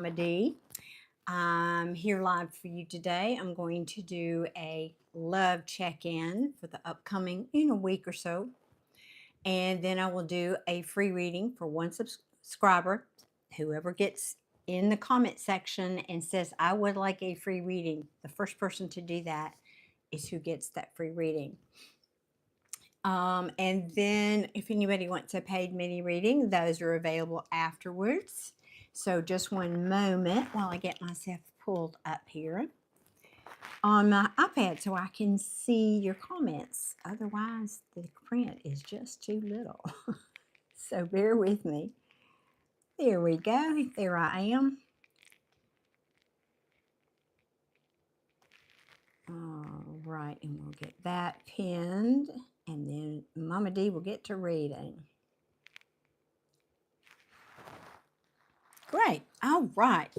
D. I'm here live for you today. I'm going to do a love check-in for the upcoming in a week or so. And then I will do a free reading for one subscriber. Whoever gets in the comment section and says, I would like a free reading, the first person to do that is who gets that free reading. And then if anybody wants a paid mini reading, those are available afterwards. So just one moment while I get myself pulled up here on my iPad so I can see your comments. Otherwise, the print is just too little. So bear with me. There we go. There I am. All right, and we'll get that pinned, and then Mama D will get to reading. Great. All right.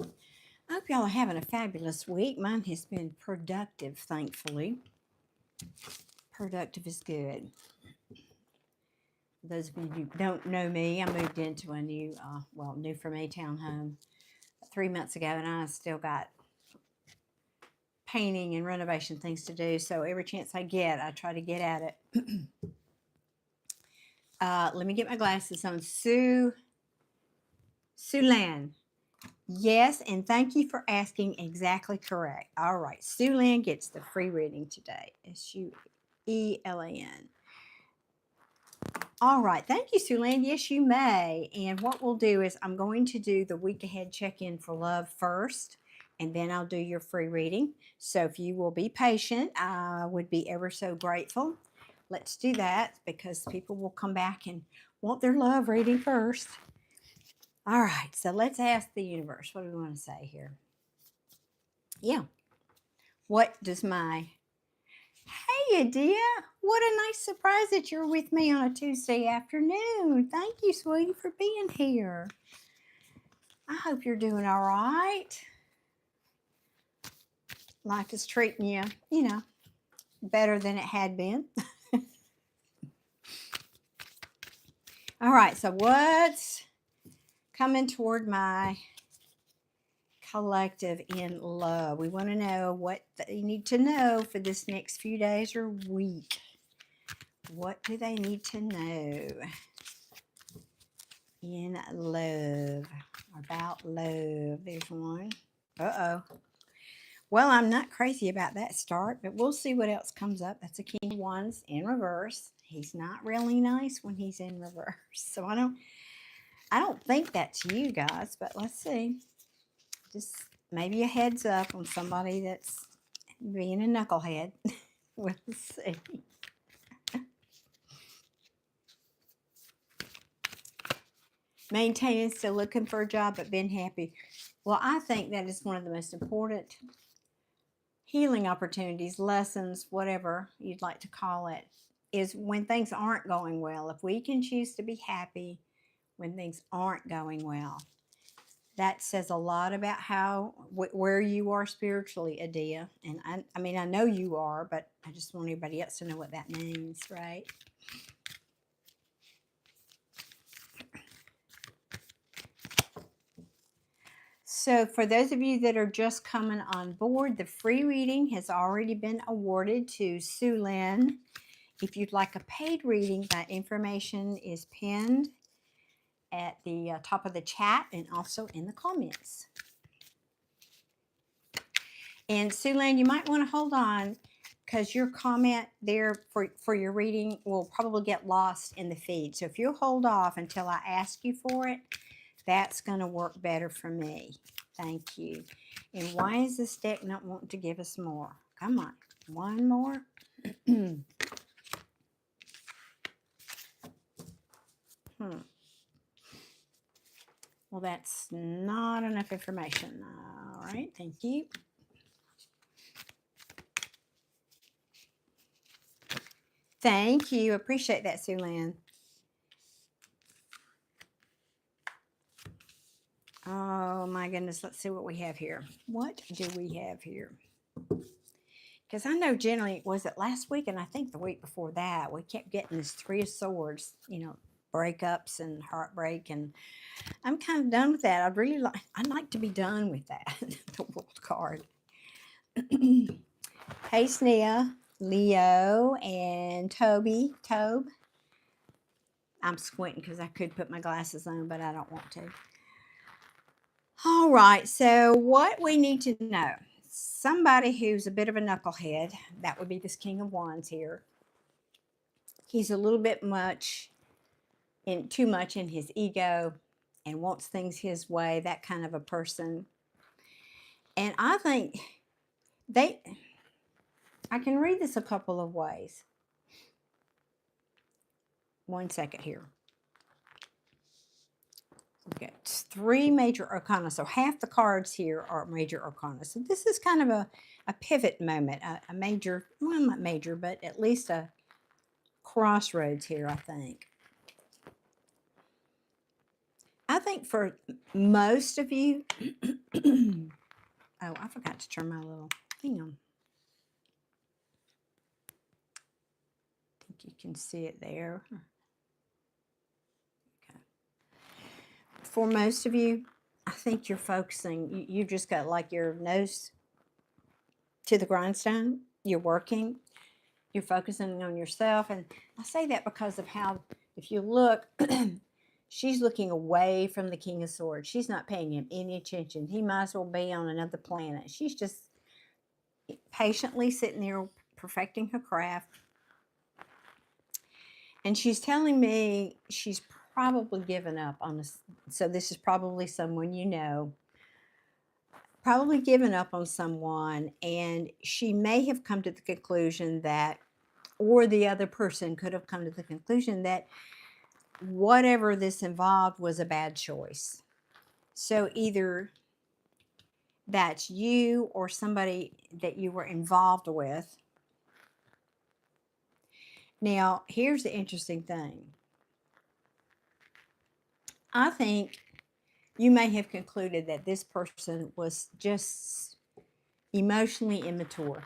I hope y'all are having a fabulous week. Mine has been productive, thankfully. Productive is good. Those of you who don't know me, I moved into a new, new for me townhome 3 months ago, and I still got painting and renovation things to do. So every chance I get, I try to get at it. Let me get my glasses on. Sulan. Yes, and thank you for asking exactly correct. All right, Sulan gets the free reading today. Suelan. All right, thank you, Sulan. Yes, you may. And what we'll do is I'm going to do the week ahead check-in for love first, and then I'll do your free reading. So if you will be patient, I would be ever so grateful. Let's do that because people will come back and want their love reading first. All right, so let's ask the universe. What do we want to say here? Yeah. What does my... Hey, Adia. What a nice surprise that you're with me on a Tuesday afternoon. Thank you, sweetie, for being here. I hope you're doing all right. Life is treating you, better than it had been. All right, so what's coming toward my collective in love? We want to know what they need to know for this next few days or week. What do they need to know in love? About love. There's one. Uh-oh. Well, I'm not crazy about that start, but we'll see what else comes up. That's a King of Wands in reverse. He's not really nice when he's in reverse. So I don't think that's you guys, but let's see. Just maybe a heads up on somebody that's being a knucklehead. We'll see. Maintaining, still looking for a job, but been happy. Well, I think that is one of the most important healing opportunities, lessons, whatever you'd like to call it, is when things aren't going well. If we can choose to be happy when things aren't going well, that says a lot about where you are spiritually, Adia. And I mean, I know you are, but I just want everybody else to know what that means, right? So for those of you that are just coming on board, the free reading has already been awarded to Sulan. If you'd like a paid reading, that information is pinned at the top of the chat and also in the comments. And Sulan, you might want to hold on because your comment there for your reading will probably get lost in the feed. So if you'll hold off until I ask you for it, that's going to work better for me. Thank you. And why is this deck not wanting to give us more? Come on. One more. Well, that's not enough information. All right. Thank you. Thank you. Appreciate that, Sulan. Oh, my goodness. Let's see what we have here. What do we have here? Because I know generally, was it last week? And I think the week before that, we kept getting this Three of Swords, breakups and heartbreak, and I'm kind of done with that. I'd like to be done with that. The World card. Hey, Sneha, Leo, and Tobe. I'm squinting because I could put my glasses on, but I don't want to. All right, so what we need to know, somebody who's a bit of a knucklehead, that would be this King of Wands here. He's a little bit too much in his ego and wants things his way, that kind of a person. And I think I can read this a couple of ways. One second here. We've got 3 major arcana, so half the cards here are major arcana. So this is kind of a pivot moment, a major, well, not major, but at least a crossroads here, I think. I think for most of you, oh, I forgot to turn my little thing on. I think you can see it there. Okay. For most of you, I think you're focusing, you just got like your nose to the grindstone. You're working, you're focusing on yourself. And I say that because of how, if you look, she's looking away from the King of Swords. She's not paying him any attention. He might as well be on another planet. She's just patiently sitting there perfecting her craft. And she's telling me she's probably given up on this. So this is probably someone you know. Probably given up on someone, and she may have come to the conclusion that, or the other person could have come to the conclusion that whatever this involved was a bad choice. So either that's you or somebody that you were involved with. Now, here's the interesting thing. I think you may have concluded that this person was just emotionally immature.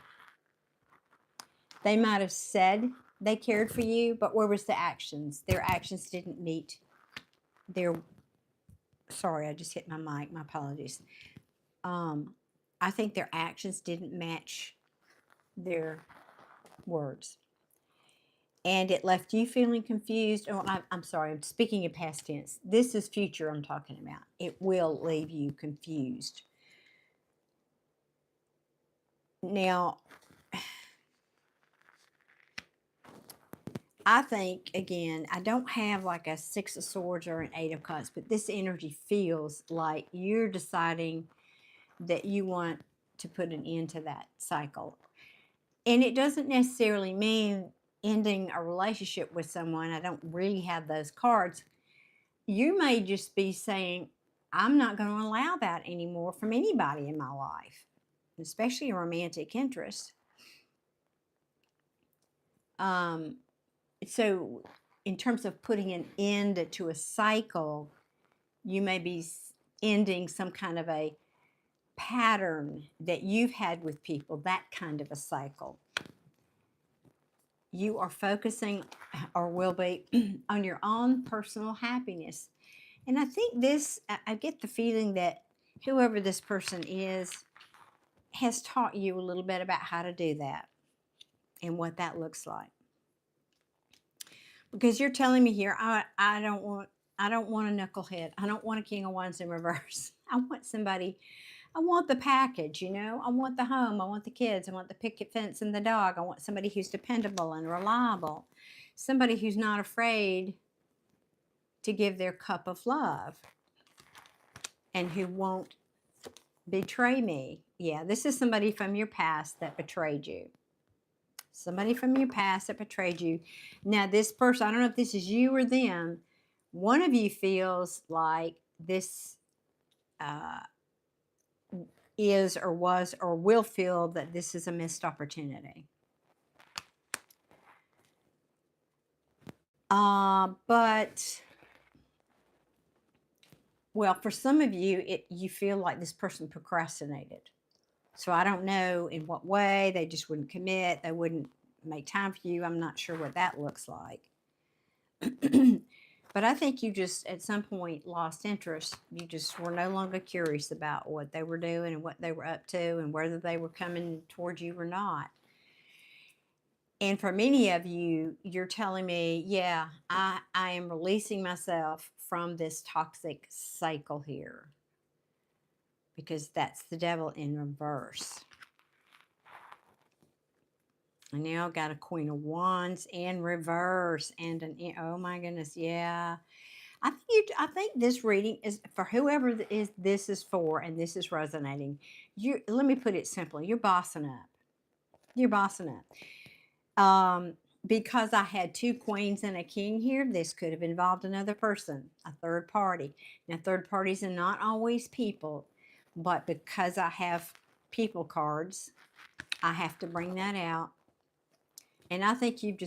They might have said they cared for you, but where was the actions? Their actions didn't meet their, sorry, I just hit my mic, my apologies. I think their actions didn't match their words. And it left you feeling confused. Oh, I'm sorry, I'm speaking in past tense. This is future I'm talking about. It will leave you confused. Now, I think, again, I don't have like a 6 of Swords or an 8 of Cups, but this energy feels like you're deciding that you want to put an end to that cycle. And it doesn't necessarily mean ending a relationship with someone. I don't really have those cards. You may just be saying, I'm not going to allow that anymore from anybody in my life, especially a romantic interest. So in terms of putting an end to a cycle, you may be ending some kind of a pattern that you've had with people, that kind of a cycle. You are focusing, or will be, on your own personal happiness. And I think this, I get the feeling that whoever this person is has taught you a little bit about how to do that and what that looks like. Because you're telling me here, I don't want a knucklehead. I don't want a King of Wands in reverse. I want somebody, I want the package, you know. I want the home. I want the kids. I want the picket fence and the dog. I want somebody who's dependable and reliable. Somebody who's not afraid to give their cup of love and who won't betray me. Yeah, this is somebody from your past that betrayed you. Somebody from your past that betrayed you. Now, this person, I don't know if this is you or them, one of you feels like this is or was or will feel that this is a missed opportunity. But, well, for some of you, you feel like this person procrastinated. So I don't know in what way. They just wouldn't commit. They wouldn't make time for you. I'm not sure what that looks like. But I think you just, at some point, lost interest. You just were no longer curious about what they were doing and what they were up to and whether they were coming towards you or not. And for many of you, you're telling me, yeah, I am releasing myself from this toxic cycle here, because that's the devil in reverse. And now I've got a Queen of Wands in reverse and oh my goodness, yeah. I think this reading is for whoever this is for, and this is resonating. Let me put it simply: you're bossing up. You're bossing up. Because I had two queens and a king here, this could have involved another person, a third party. Now, third parties are not always people, but because I have people cards, I have to bring that out. And I think you've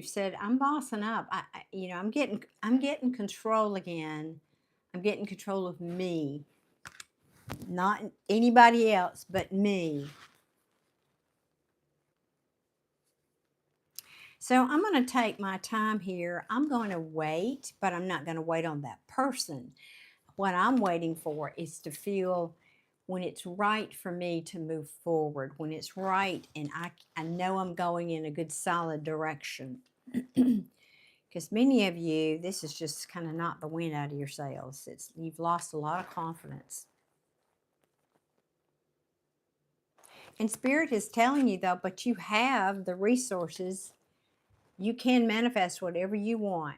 said, I'm bossing up. I'm getting control again. I'm getting control of me, not anybody else but me. So I'm going to take my time here. I'm going to wait, but I'm not going to wait on that person. What I'm waiting for is to feel when it's right for me to move forward, when it's right and I know I'm going in a good solid direction. Because many of you, this is just kind of knocked the wind out of your sails. You've lost a lot of confidence. And Spirit is telling you, though, but you have the resources. You can manifest whatever you want.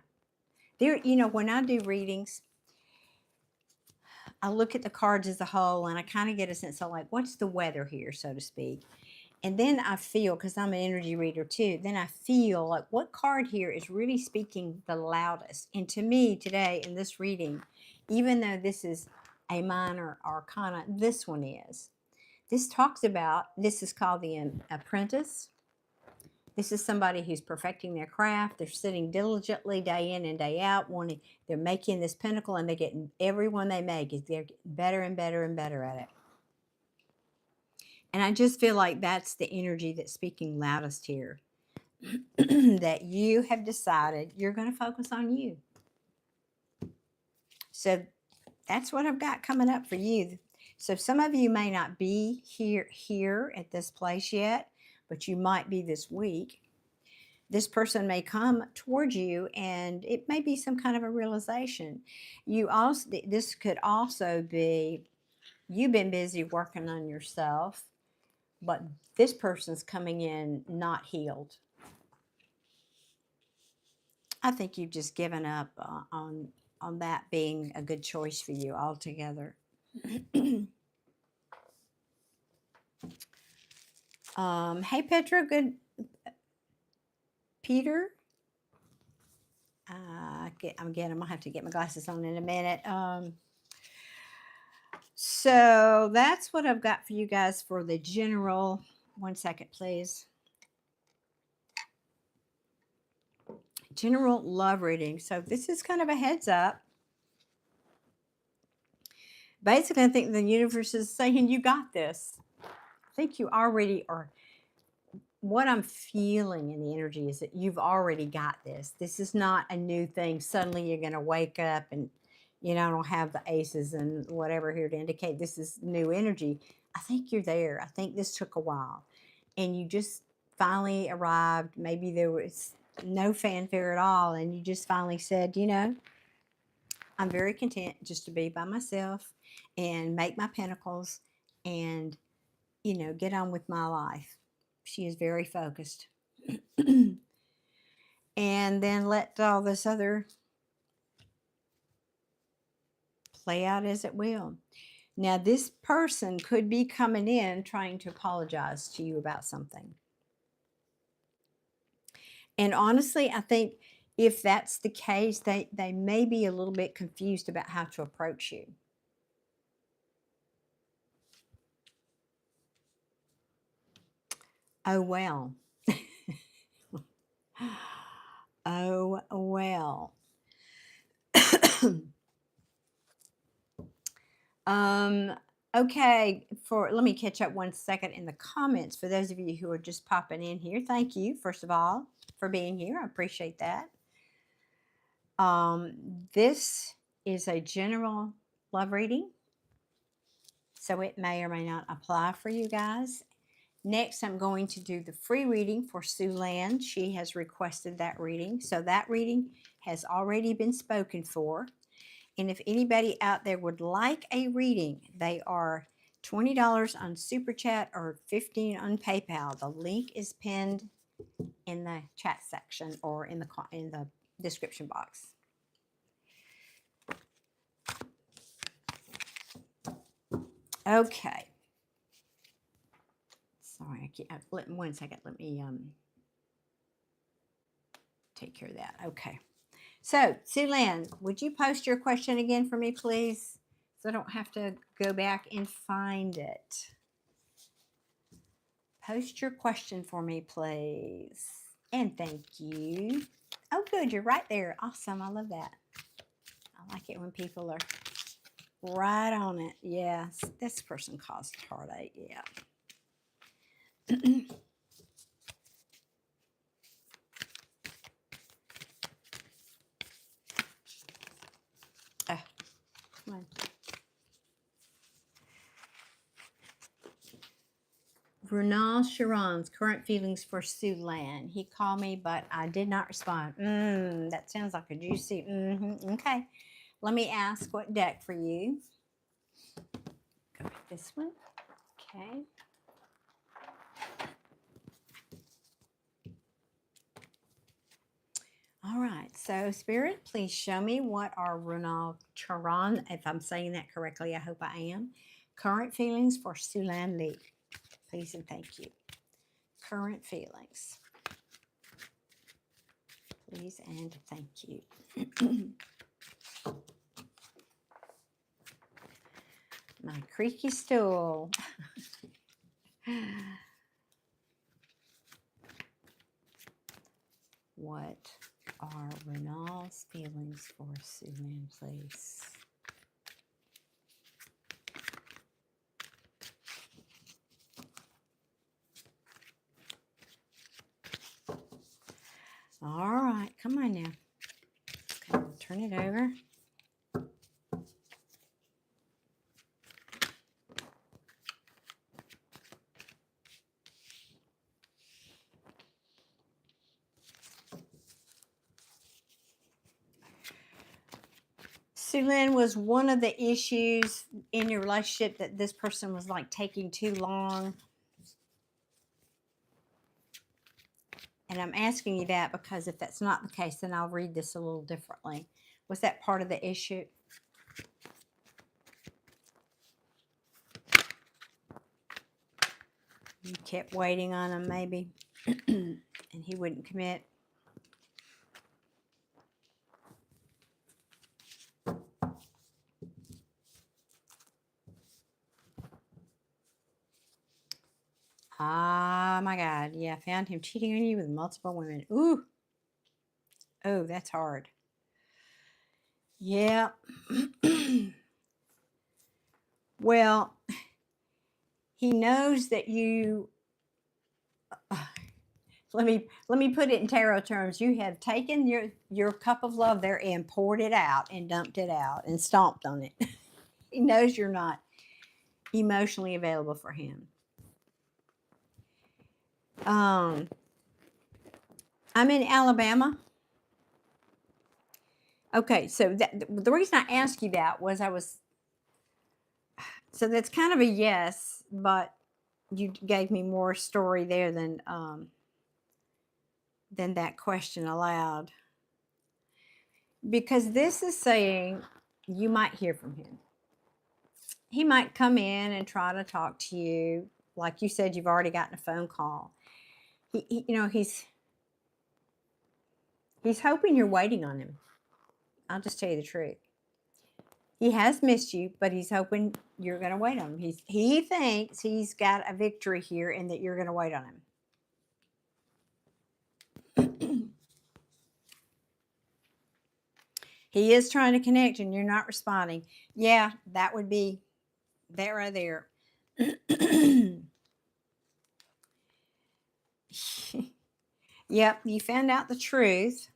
When I do readings, I look at the cards as a whole, and I kind of get a sense of, like, what's the weather here, so to speak. And then I feel, because I'm an energy reader too, then I feel like what card here is really speaking the loudest. And to me today in this reading, even though this is a minor arcana, this one is. This is called the apprentice. This is somebody who's perfecting their craft. They're sitting diligently day in and day out. They're making this pinnacle, and every one they make is they're getting better and better and better at it. And I just feel like that's the energy that's speaking loudest here. That you have decided you're going to focus on you. So that's what I've got coming up for you. So some of you may not be here at this place yet, but you might be this week. This person may come towards you, and it may be some kind of a realization. This could also be you've been busy working on yourself, but this person's coming in not healed. I think you've just given up on that being a good choice for you altogether. Hey, Petra, good. Peter? I'm going to have to get my glasses on in a minute. So that's what I've got for you guys for the general. 1 second, please. General love reading. So this is kind of a heads up. Basically, I think the universe is saying you got this. I think you already are. What I'm feeling in the energy is that you've already got this. This is not a new thing. Suddenly you're going to wake up and, I don't have the aces and whatever here to indicate this is new energy. I think you're there. I think this took a while. And you just finally arrived. Maybe there was no fanfare at all. And you just finally said, I'm very content just to be by myself and make my pinnacles and, get on with my life. She is very focused. And then let all this other play out as it will. Now, this person could be coming in trying to apologize to you about something. And honestly, I think if that's the case, they may be a little bit confused about how to approach you. Oh, well. Oh, well. Okay, let me catch up 1 second in the comments for those of you who are just popping in here. Thank you, first of all, for being here. I appreciate that. This is a general love reading, so it may or may not apply for you guys. Next, I'm going to do the free reading for Sue Land. She has requested that reading, so that reading has already been spoken for. And if anybody out there would like a reading, they are $20 on Super Chat or $15 on PayPal. The link is pinned in the chat section or in the description box. Okay. Sorry, one second. Let me take care of that. Okay. So, Sue Lynn, would you post your question again for me, please? So I don't have to go back and find it. Post your question for me, please. And thank you. Oh, good. You're right there. Awesome. I love that. I like it when people are right on it. Yes. This person caused heartache. Yeah. Oh, come on. Brunel Sharon's current feelings for Sue Land. He called me, but I did not respond. That sounds like a juicy. Okay. Let me ask what deck for you. Go with this one. Okay. All right. So, Spirit, please show me what are Brunel Sharon, if I'm saying that correctly, I hope I am. Current feelings for Sue Land Lee. Please and thank you. Current feelings. Please and thank you. My creaky stool. What are Renal's feelings for Sue Land, please? All right, come on now. Okay, we'll turn it over. Sue Lynn, was one of the issues in your relationship that this person was like taking too long? And I'm asking you that because if that's not the case, then I'll read this a little differently. Was that part of the issue? You kept waiting on him, maybe, and he wouldn't commit. Ah, my God. Yeah, found him cheating on you with multiple women. Ooh. Oh, that's hard. Yeah. Well, he knows that you... let me put it in tarot terms. You have taken your cup of love there and poured it out and dumped it out and stomped on it. He knows you're not emotionally available for him. I'm in Alabama. Okay, so the reason I asked you that was so that's kind of a yes, but you gave me more story there than that question allowed. Because this is saying you might hear from him. He might come in and try to talk to you. Like you said, you've already gotten a phone call. He's hoping you're waiting on him. I'll just tell you the truth. He has missed you, but he's hoping you're going to wait on him. He thinks he's got a victory here and that you're going to wait on him. He is trying to connect and you're not responding. Yeah, that would be that right there. Yep, you found out the truth.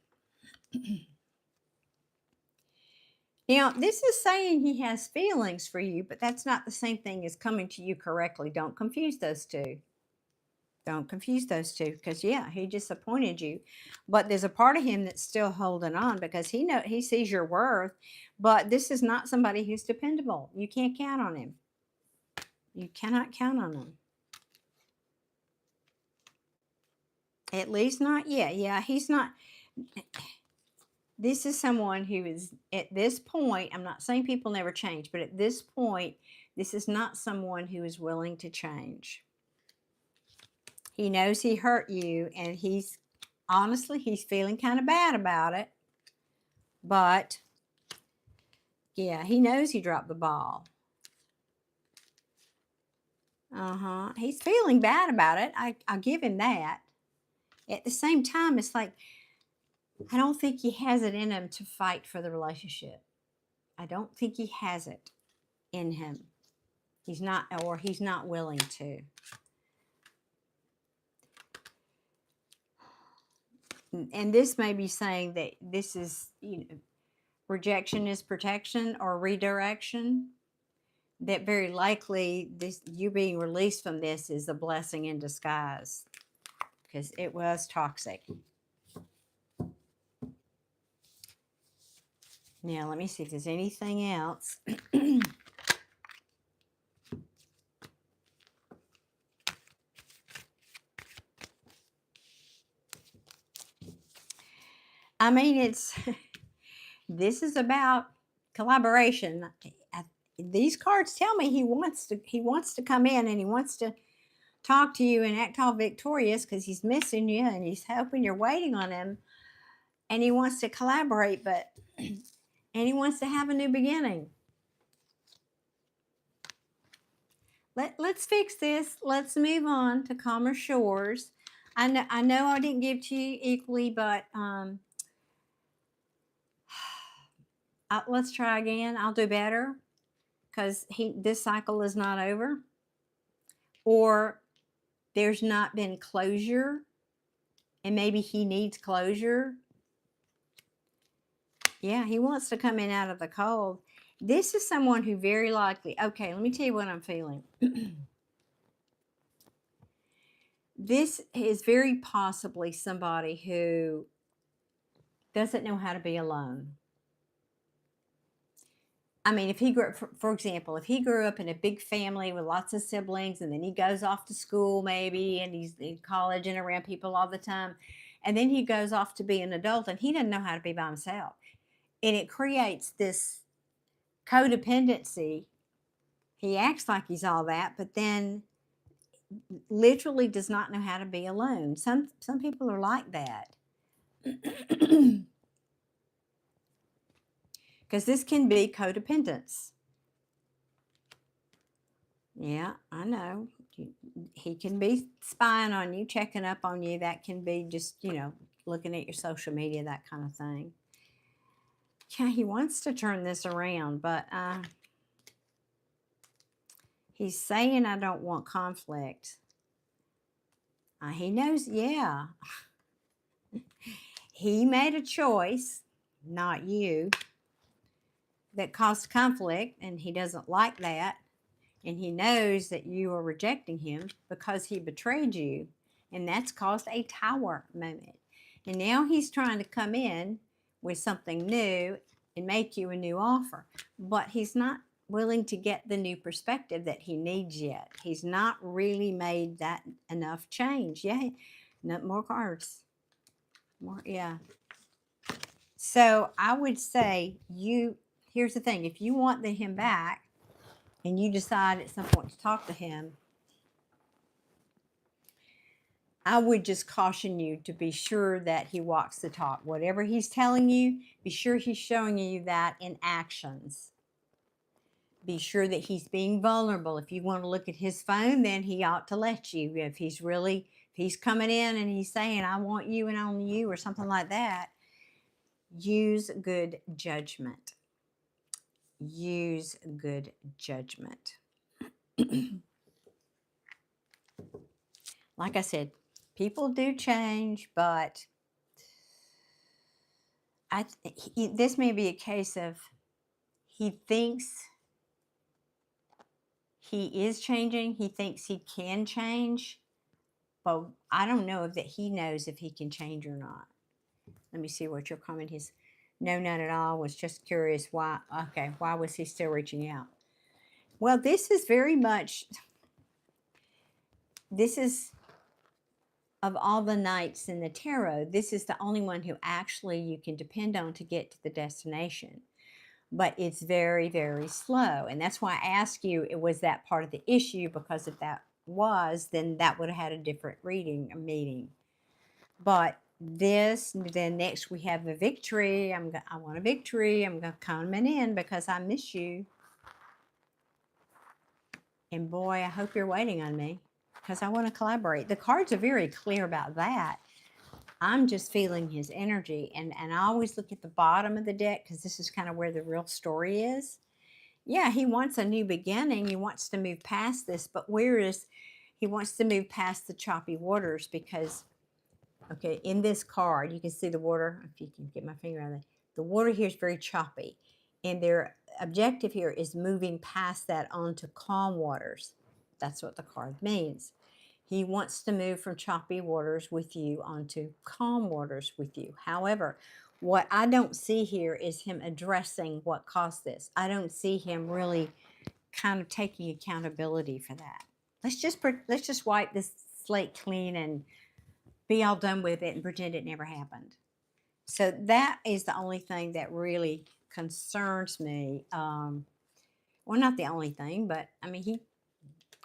Now, this is saying he has feelings for you, but that's not the same thing as coming to you correctly. Don't confuse those two. Don't confuse those two, because yeah, he disappointed you, but there's a part of him that's still holding on because he sees your worth. But this is not somebody who's dependable. You can't count on him. You cannot count on him. At least not yet. Yeah, he's not. This is someone who is at this point. I'm not saying people never change, but at this point, this is not someone who is willing to change. He knows he hurt you, and he's honestly, he's feeling kind of bad about it. But yeah, he knows he dropped the ball. He's feeling bad about it. I'll give him that. At the same time, it's like, I don't think he has it in him to fight for the relationship. I don't think he has it in him. He's not, or he's not willing to. And this may be saying that this is, rejection is protection or redirection. That very likely this, you being released from this, is a blessing in disguise, because it was toxic. Now let me see if there's anything else. I mean, this is about collaboration. These cards tell me he wants to come in, and he wants to talk to you and act all victorious because he's missing you, and he's hoping you're waiting on him, and he wants to collaborate, but and he wants to have a new beginning. Let's fix this. Let's move on to calmer shores. I know I didn't give to you equally, but let's try again. I'll do better, because this cycle is not over, or there's not been closure, and maybe he needs closure. Yeah, he wants to come in out of the cold. This is someone who very likely, okay, let me tell you what I'm feeling. This is very possibly somebody who doesn't know how to be alone. I mean, if he grew up, for example, if he grew up in a big family with lots of siblings, and then he goes off to school maybe, and he's in college and around people all the time, and then he goes off to be an adult, and he doesn't know how to be by himself. And it creates this codependency. He acts like he's all that, but then literally does not know how to be alone. Some people are like that. Because this can be codependence. Yeah, I know. He can be spying on you, checking up on you. That can be just, looking at your social media, that kind of thing. Yeah, he wants to turn this around, but he's saying, I don't want conflict. He knows, yeah. He made a choice, not you, that caused conflict, and he doesn't like that. And he knows that you are rejecting him because he betrayed you, and that's caused a tower moment. And now he's trying to come in with something new and make you a new offer, but he's not willing to get the new perspective that he needs yet. He's not really made that enough change. Yeah, no more cards. More, yeah. So I would say here's the thing. If you want him back and you decide at some point to talk to him, I would just caution you to be sure that he walks the talk. Whatever he's telling you, be sure he's showing you that in actions. Be sure that he's being vulnerable. If you want to look at his phone, then he ought to let you. If he's coming in and he's saying, I want you and only you, or something like that, use good judgment. Use good judgment. Like I said, people do change, but this may be a case of he thinks he is changing. He thinks he can change. But I don't know if that he knows if he can change or not. Let me see what your comment is. No, not at all. Was just curious why. Okay, why was he still reaching out? Well, this is very much, this is, of all the knights in the tarot, this is the only one who actually you can depend on to get to the destination. But it's very, very slow. And that's why I asked you, was that part of the issue? Because if that was, then that would have had a different reading, a meaning. But this, then next we have a victory. I want a victory. I'm coming in because I miss you. And boy, I hope you're waiting on me because I want to collaborate. The cards are very clear about that. I'm just feeling his energy. And I always look at the bottom of the deck because this is kind of where the real story is. Yeah, he wants a new beginning. He wants to move past this. But where is, he wants to move past the choppy waters because, okay, in this card, you can see the water. If you can get my finger on it, the water here is very choppy. And their objective here is moving past that onto calm waters. That's what the card means. He wants to move from choppy waters with you onto calm waters with you. However, what I don't see here is him addressing what caused this. I don't see him really kind of taking accountability for that. Let's just wipe this slate clean and be all done with it and pretend it never happened. So that is the only thing that really concerns me. Well, not the only thing, but I mean,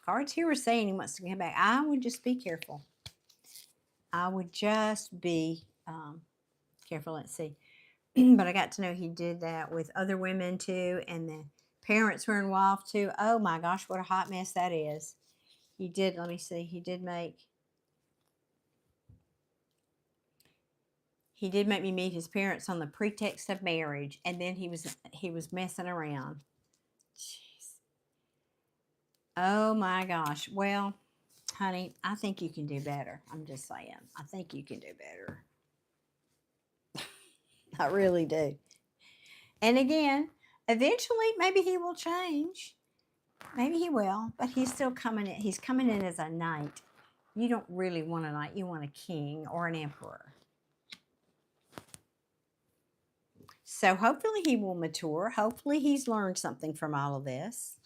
cards here are saying he wants to come back. I would just be careful. I would just be careful. Let's see. But I got to know he did that with other women too, and the parents were involved too. Oh my gosh, what a hot mess that is. He did, let me see, he did make me meet his parents on the pretext of marriage, and then he was messing around. Jeez. Oh my gosh. Well, honey, I think you can do better. I'm just saying. I think you can do better. I really do. And again, eventually, maybe he will change. Maybe he will, but he's still coming in. He's coming in as a knight. You don't really want a knight. You want a king or an emperor. So hopefully he will mature. Hopefully he's learned something from all of this.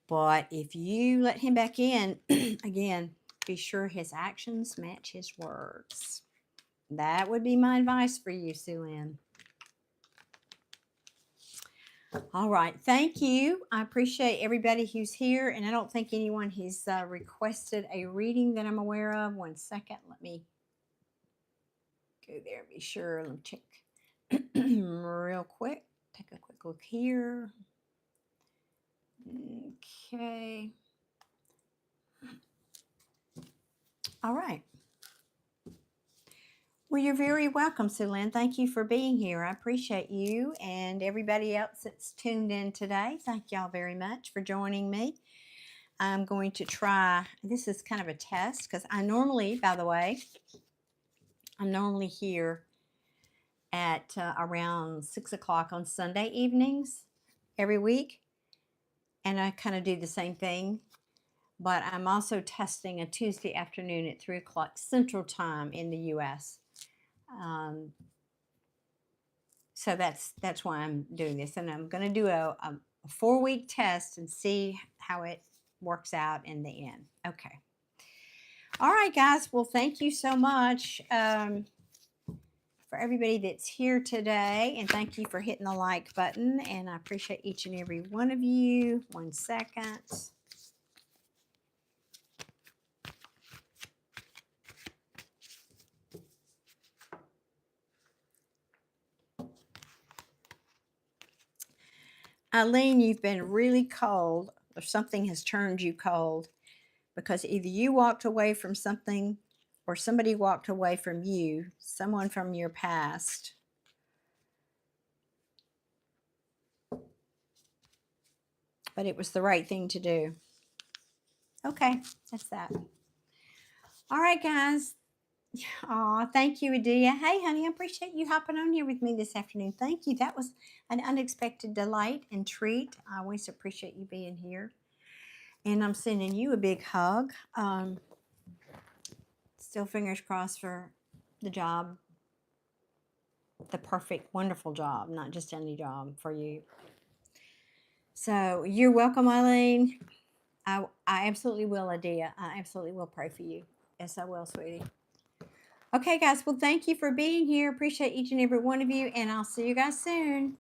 But if you let him back in, again, be sure his actions match his words. That would be my advice for you, Sue Lynn. All right. Thank you. I appreciate everybody who's here. And I don't think anyone has requested a reading that I'm aware of. 1 second. Let me go there and be sure. Let me check real quick. Take a quick look here. Okay. All right. Well, you're very welcome, Sue Lynn. Thank you for being here. I appreciate you and everybody else that's tuned in today. Thank y'all very much for joining me. I'm going to try, this is kind of a test because I normally, by the way, I'm normally here at around 6 o'clock on Sunday evenings every week. And I kind of do the same thing. But I'm also testing a Tuesday afternoon at 3 o'clock Central Time in the U.S. So that's why I'm doing this. And I'm going to do a 4-week test and see how it works out in the end. Okay. All right, guys. Well, thank you so much for everybody that's here today. And thank you for hitting the like button. And I appreciate each and every one of you. 1 second. Eileen, you've been really cold, or something has turned you cold because either you walked away from something or somebody walked away from you, someone from your past. But it was the right thing to do. Okay, that's that. All right, guys. Aw, thank you, Adia. Hey, honey, I appreciate you hopping on here with me this afternoon. Thank you. That was an unexpected delight and treat. I always appreciate you being here. And I'm sending you a big hug. Still fingers crossed for the job, the perfect, wonderful job, not just any job for you. So you're welcome, Eileen. I absolutely will, Adia. I absolutely will pray for you. Yes, I will, sweetie. Okay, guys. Well, thank you for being here. Appreciate each and every one of you, and I'll see you guys soon.